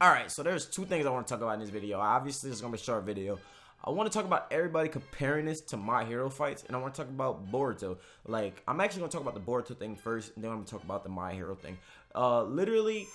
Alright, so there's two things I want to talk about in this video. Obviously, it's going to be a short video. I want to talk about everybody comparing this to My Hero fights, and I want to talk about Boruto. Like, I'm actually going to talk about the Boruto thing first, and then I'm going to talk about the My Hero thing. Literally,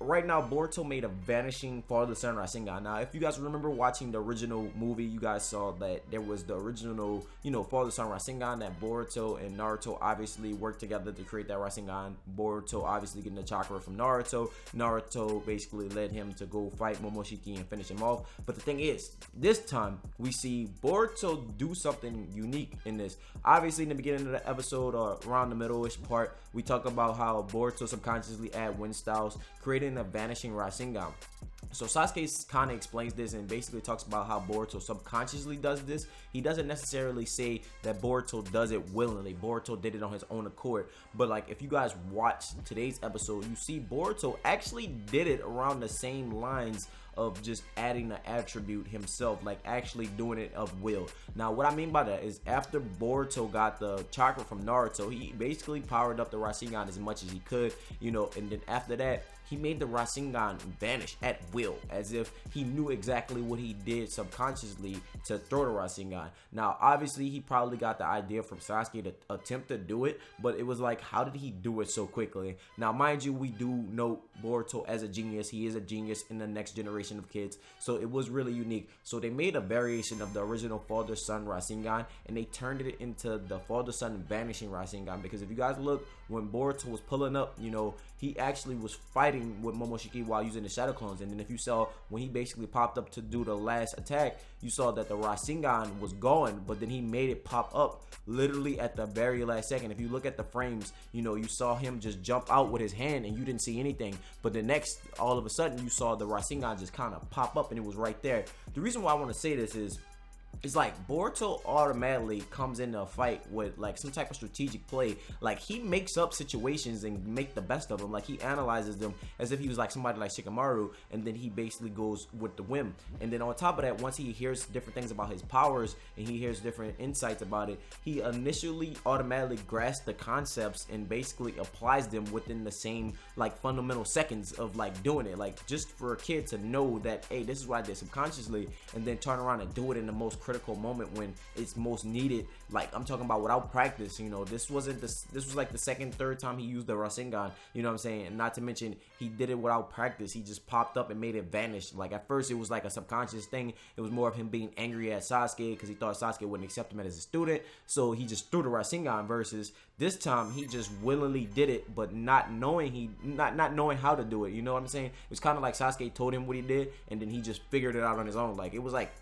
right now, Boruto made a Vanishing Father Son Rasengan. Now, if you guys remember watching the original movie, you guys saw that there was the original, Father Son Rasengan that Boruto and Naruto obviously worked together to create that Rasengan. Boruto obviously getting the chakra from Naruto. Naruto basically led him to go fight Momoshiki and finish him off. But the thing is, this time we see Boruto do something unique in this. Obviously, in the beginning of the episode or around the middle-ish part, we talk about how Boruto subconsciously add wind styles, creating a Vanishing Rasengan. So Sasuke kind of explains this and basically talks about how Boruto subconsciously does this. He doesn't necessarily say that Boruto does it willingly. Boruto did it on his own accord. But like, if you guys watch today's episode, you see Boruto actually did it around the same lines of just adding the attribute himself, like actually doing it of will. Now, what I mean by that is after Boruto got the chakra from Naruto, he basically powered up the Rasengan as much as he could, and then after that, he made the Rasengan vanish at will, as if he knew exactly what he did subconsciously to throw the Rasengan. Now, obviously, he probably got the idea from Sasuke to attempt to do it, but it was like, how did he do it so quickly? Now, mind you, we do know Boruto as a genius. He is a genius in the next generation of kids, so it was really unique. So they made a variation of the original Father-Son Rasengan, and they turned it into the Father-Son Vanishing Rasengan, because if you guys look, when Boruto was pulling up, he actually was fighting with Momoshiki while using the Shadow Clones. And then if you saw when he basically popped up to do the last attack, you saw that the Rasengan was gone, but then he made it pop up literally at the very last second. If you look at the frames, you saw him just jump out with his hand and you didn't see anything. But the next, all of a sudden, you saw the Rasengan just kind of pop up and it was right there. The reason why I want to say this is, it's like Boruto automatically comes into a fight with like some type of strategic play. Like, he makes up situations and make the best of them. Like, he analyzes them as if he was like somebody like Shikamaru, and then he basically goes with the whim. And then on top of that, once he hears different things about his powers and he hears different insights about it, he initially automatically grasps the concepts and basically applies them within the same like fundamental seconds of like doing it. Like, just for a kid to know that, hey, this is what I did subconsciously, and then turn around and do it in the most critical moment when it's most needed. Like, I'm talking about without practice. This was like the second, third time he used the Rasengan, you know what I'm saying? And not to mention, he did it without practice. He just popped up and made it vanish. Like, at first it was like a subconscious thing. It was more of him being angry at Sasuke because he thought Sasuke wouldn't accept him as a student, so he just threw the Rasengan. Versus this time, he just willingly did it, but not knowing not knowing how to do it. You know what I'm saying? It was kind of like Sasuke told him what he did, and then he just figured it out on his own. Like, it was like,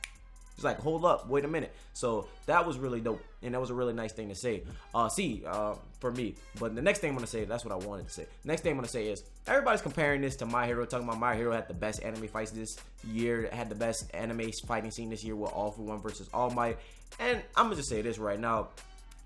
it's like, hold up, wait a minute. So that was really dope, and that was a really nice thing to say. For me. But the next thing I'm gonna say, that's what I wanted to say. Next thing I'm gonna say is, everybody's comparing this to My Hero, talking about My Hero had the best anime fights this year, had the best anime fighting scene this year with All For One versus All Might. And I'm gonna just say this right now.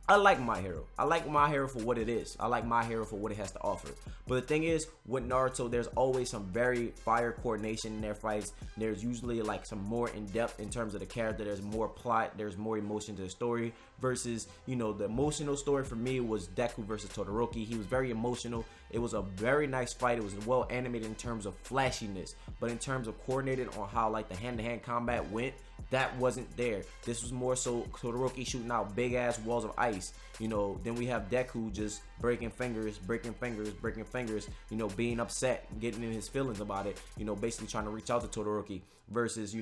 I like My Hero. I like My Hero for what it is. I like My Hero for what it has to offer. But the thing is, with Naruto, there's always some very fire coordination in their fights. There's usually like some more in-depth in terms of the character. There's more plot. There's more emotion to the story. Versus, the emotional story for me was Deku versus Todoroki. He was very emotional. It was a very nice fight. It was well animated in terms of flashiness. But in terms of coordinated on how like the hand-to-hand combat went, that wasn't there. This was more so Todoroki shooting out big ass walls of ice. Then we have Deku just breaking fingers, being upset, getting in his feelings about it, basically trying to reach out to Todoroki. Versus,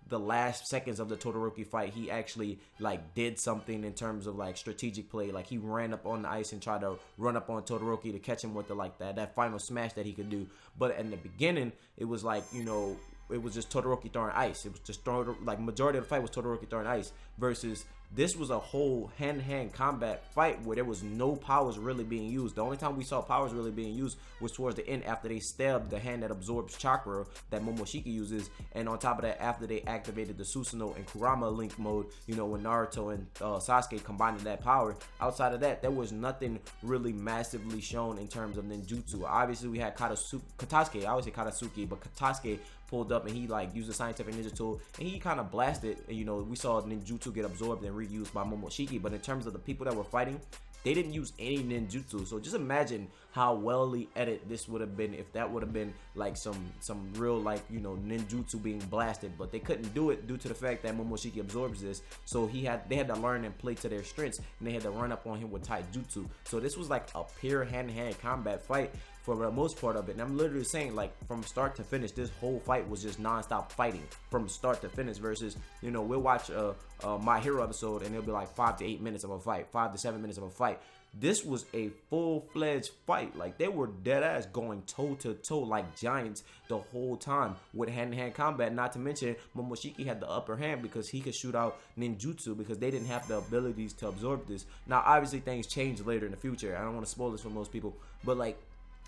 the last seconds of the Todoroki fight, he actually like did something in terms of like strategic play. Like, he ran up on the ice and tried to run up on Todoroki to catch him with the like that final smash that he could do. But in the beginning, it was like, it was just Todoroki throwing ice. It was just majority of the fight was Todoroki throwing ice. Versus this was a whole hand-to-hand combat fight where there was no powers really being used. The only time we saw powers really being used was towards the end, after they stabbed the hand that absorbs chakra that Momoshiki uses. And on top of that, after they activated the Susanoo and Kurama link mode, when Naruto and Sasuke combined that power. Outside of that, there was nothing really massively shown in terms of ninjutsu. Obviously, we had Katasuke. I always say Katasuki, but Katasuke pulled up and he like used a scientific ninja tool and he kind of blasted. We saw ninjutsu get absorbed and reused by Momoshiki. But in terms of the people that were fighting, they didn't use any ninjutsu. So just imagine how wellly edited this would have been if that would have been like some real, like, you know, ninjutsu being blasted. But they couldn't do it due to the fact that Momoshiki absorbs this. So they had to learn and play to their strengths, and they had to run up on him with taijutsu. So this was like a pure hand-to-hand combat fight for the most part of it. And I'm literally saying, like, from start to finish, this whole fight was just non-stop fighting from start to finish. Versus, you know, we'll watch a My Hero episode and it'll be like 5 to 8 minutes of a fight, 5 to 7 minutes of a fight. This was a full-fledged fight. Like, they were dead ass going toe to toe like giants the whole time with hand-to-hand combat. Not to mention Momoshiki had the upper hand because he could shoot out ninjutsu because they didn't have the abilities to absorb this. Now obviously things change later in the future. I don't want to spoil this for most people, but like,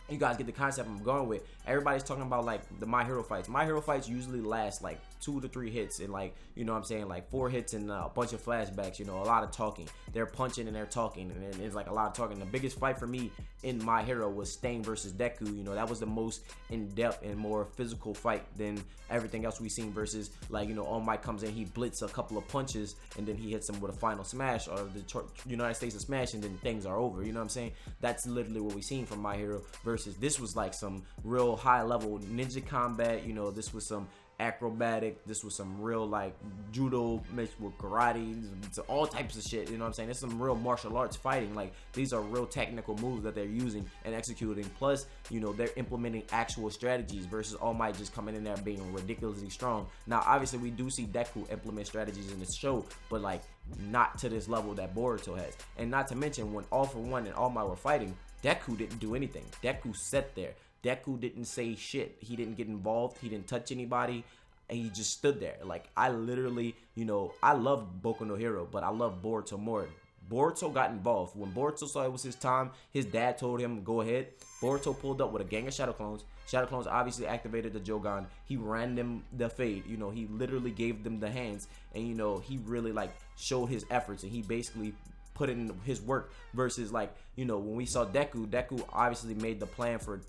you guys get the concept I'm going with. Everybody's talking about like the My Hero fights. My Hero fights usually last like 2 to 3 hits and, like, you know what I'm saying, like 4 hits and a bunch of flashbacks, you know, a lot of talking. They're punching and they're talking, and it's like a lot of talking. The biggest fight for me in My Hero was Stain versus Deku. You know, that was the most in-depth and more physical fight than everything else we've seen, versus, like, you know, All Might comes in, he blitz a couple of punches and then he hits him with a final smash, or the United States of Smash, and then things are over. You know what I'm saying? That's literally what we've seen from My Hero, versus this was like some real high level ninja combat. You know, this was some acrobatic, this was some real like judo mixed with karate, all types of shit. You know what I'm saying? It's some real martial arts fighting. Like, these are real technical moves that they're using and executing. Plus, you know, they're implementing actual strategies versus All Might just coming in there being ridiculously strong. Now obviously we do see Deku implement strategies in this show, but like not to this level that Boruto has. And not to mention, when All For One and All Might were fighting, Deku didn't do anything. Deku sat there. Deku didn't say shit. He didn't get involved. He didn't touch anybody. And he just stood there. Like, I literally, you know, I love Boku no Hero, but I love Boruto more. Boruto got involved. When Boruto saw it was his time, his dad told him, go ahead. Boruto pulled up with a gang of Shadow Clones. Shadow Clones obviously activated the Jogan. He ran them the fade. You know, he literally gave them the hands. And, you know, he really, like, showed his efforts. And he basically put in his work. Versus, like, you know, when we saw Deku obviously made the plan for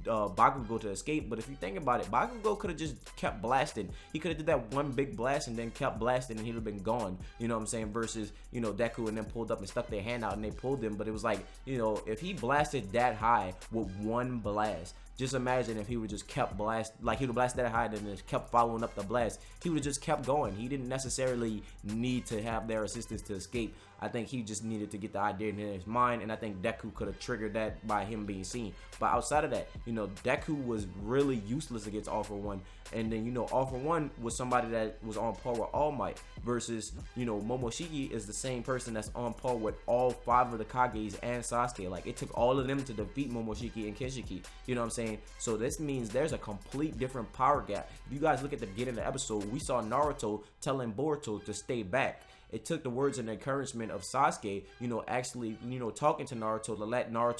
Bakugo to escape. But if you think about it, Bakugo could have just kept blasting. He could have did that one big blast and then kept blasting, and he'd have been gone. You know what I'm saying? Versus, you know, Deku and then pulled up and stuck their hand out and they pulled him. But it was like, you know, if he blasted that high with one blast, just imagine if he would just kept blast, like he would blast that high and then just kept following up the blast. He would have just kept going. He didn't necessarily need to have their assistance to escape. I think he just needed to get the idea in his mind, and I think Deku could have triggered that by him being seen. But outside of that, you know, Deku was really useless against All For One. And then, you know, All For One was somebody that was on par with All Might, versus, you know, Momoshiki is the same person that's on par with all 5 of the Kages and Sasuke. Like, it took all of them to defeat Momoshiki and Kinshiki. You know what I'm saying? So this means there's a complete different power gap. If you guys look at the beginning of the episode, we saw Naruto telling Boruto to stay back. It took the words and encouragement of Sasuke, you know, actually, you know, talking to Naruto to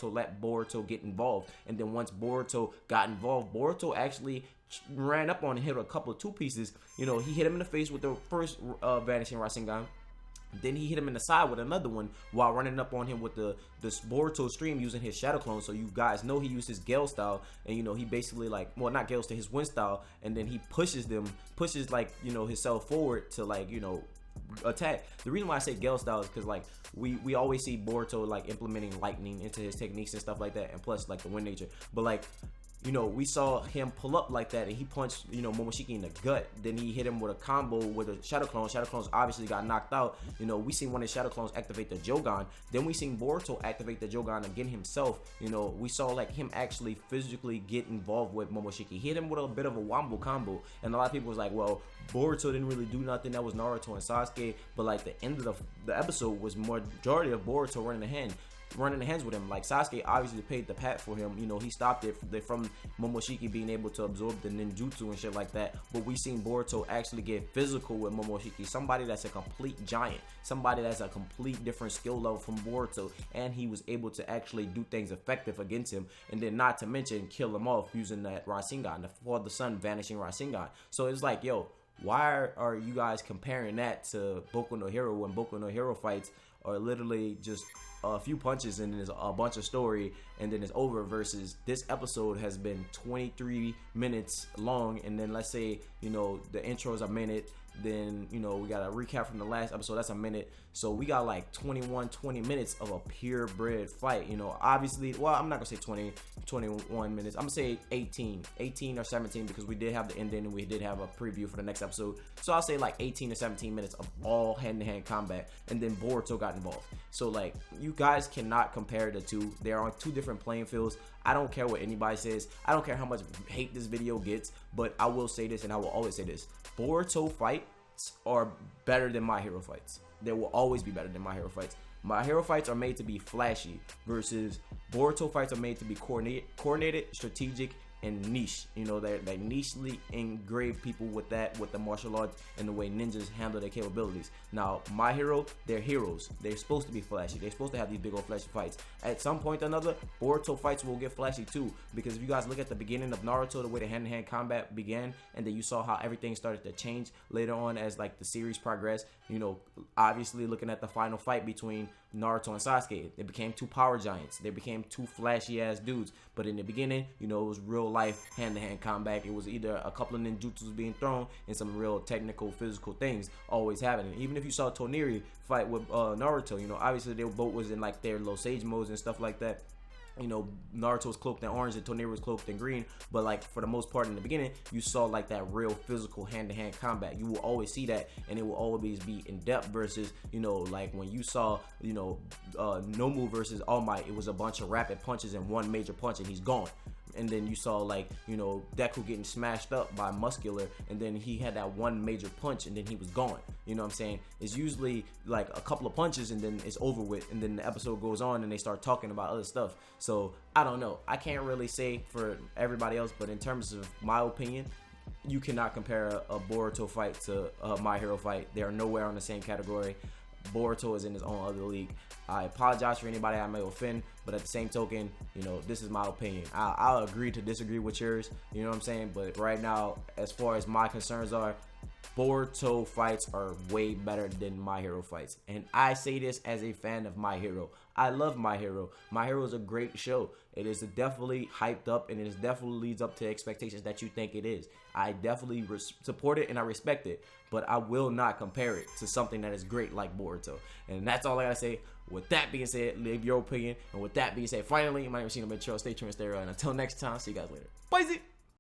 let Boruto get involved. And then once Boruto got involved, Boruto actually ran up on and hit a couple of 2 pieces. You know, he hit him in the face with the first Vanishing Rasengan. Then he hit him in the side with another one while running up on him with the Boruto stream using his Shadow Clone. So you guys know he used his Gale style, and, you know, he basically, like, well, not Gale style, his Wind style, and then he pushes like, you know, himself forward to, like, you know, attack. The reason why I say Gale style is because, like, we always see Boruto, like, implementing lightning into his techniques and stuff like that, and plus, like, the wind nature. But, like, you know, we saw him pull up like that, and he punched, you know, Momoshiki in the gut. Then he hit him with a combo with a Shadow Clone. Shadow Clones obviously got knocked out. You know, we seen one of the Shadow Clones activate the Jogan. Then we seen Boruto activate the Jogan again himself. You know, we saw, like, him actually physically get involved with Momoshiki. He hit him with a bit of a wombo combo, and a lot of people was like, well, Boruto didn't really do nothing. That was Naruto and Sasuke. But, like, the end of the episode was majority of Boruto running the hands with him. Like, Sasuke obviously paid the pat for him. You know, he stopped it from Momoshiki being able to absorb the ninjutsu and shit like that. But we seen Boruto actually get physical with Momoshiki, somebody that's a complete giant, somebody that's a complete different skill level from Boruto, and he was able to actually do things effective against him, and then not to mention kill him off using that Rasengan, the Father Son Vanishing Rasengan. So it's like, yo, why are you guys comparing that to Boku no Hero when Boku no Hero fights are literally just a few punches and there's a bunch of story and then it's over, versus this episode has been 23 minutes long, and then let's say, you know, the intro is a minute, then, you know, we got a recap from the last episode, that's a minute. So we got like 20 minutes of a purebred fight. You know, obviously, well, I'm not gonna say 21 minutes. I'm gonna say 18 or 17, because we did have the ending and we did have a preview for the next episode. So I'll say like 18 to 17 minutes of all hand-to-hand combat, and then Boruto got involved. So like, you guys cannot compare the two. They are on two different playing fields. I don't care what anybody says. I don't care how much hate this video gets, but I will say this, and I will always say this: Boruto fights are better than My Hero fights. They will always be better than My Hero fights. My Hero fights are made to be flashy, versus Boruto fights are made to be coordinated, strategic, and niche. You know, they're nichely engraved people with that, with the martial arts and the way ninjas handle their capabilities. Now, My Hero, they're heroes. They're supposed to be flashy. They're supposed to have these big old flashy fights. At some point or another, Boruto fights will get flashy too, because if you guys look at the beginning of Naruto, the way the hand-to-hand combat began, and then you saw how everything started to change later on as like the series progressed. You know, obviously looking at the final fight between Naruto and Sasuke, they became two power giants. They became two flashy ass dudes. But in the beginning, you know, it was real life hand-to-hand combat. It was either a couple of ninjutsus being thrown and some real technical, physical things always happening. Even if you saw Toneri fight with Naruto, you know, obviously they both was in like their low sage modes and stuff like that. You know, Naruto was cloaked in orange and Toneri was cloaked in green, but like for the most part in the beginning, you saw like that real physical hand-to-hand combat. You will always see that, and it will always be in depth. Versus, you know, like when you saw, you know, Nomu versus All Might, it was a bunch of rapid punches and one major punch and he's gone. And then you saw like, you know, Deku getting smashed up by Muscular, and then he had that one major punch and then he was gone. You know what I'm saying? It's usually like a couple of punches and then it's over with, and then the episode goes on and they start talking about other stuff. So I don't know. I can't really say for everybody else, but in terms of my opinion, you cannot compare a Boruto fight to a My Hero fight. They are nowhere on the same category. Boruto is in his own other league. I apologize for anybody I may offend, but at the same token, you know, this is my opinion. I'll agree to disagree with yours, you know what I'm saying? But right now, as far as my concerns are, Boruto fights are way better than My Hero fights. And I say this as a fan of My Hero. I love My Hero. My Hero is a great show. It is definitely hyped up, and it is definitely leads up to expectations that you think it is. I definitely support it and I respect it, but I will not compare it to something that is great like Boruto. And that's all I gotta say. With that being said, leave your opinion. And with that being said, finally, my name is ShinoBeenTrill. Stay tuned, stay real. And until next time, see you guys later. Bye.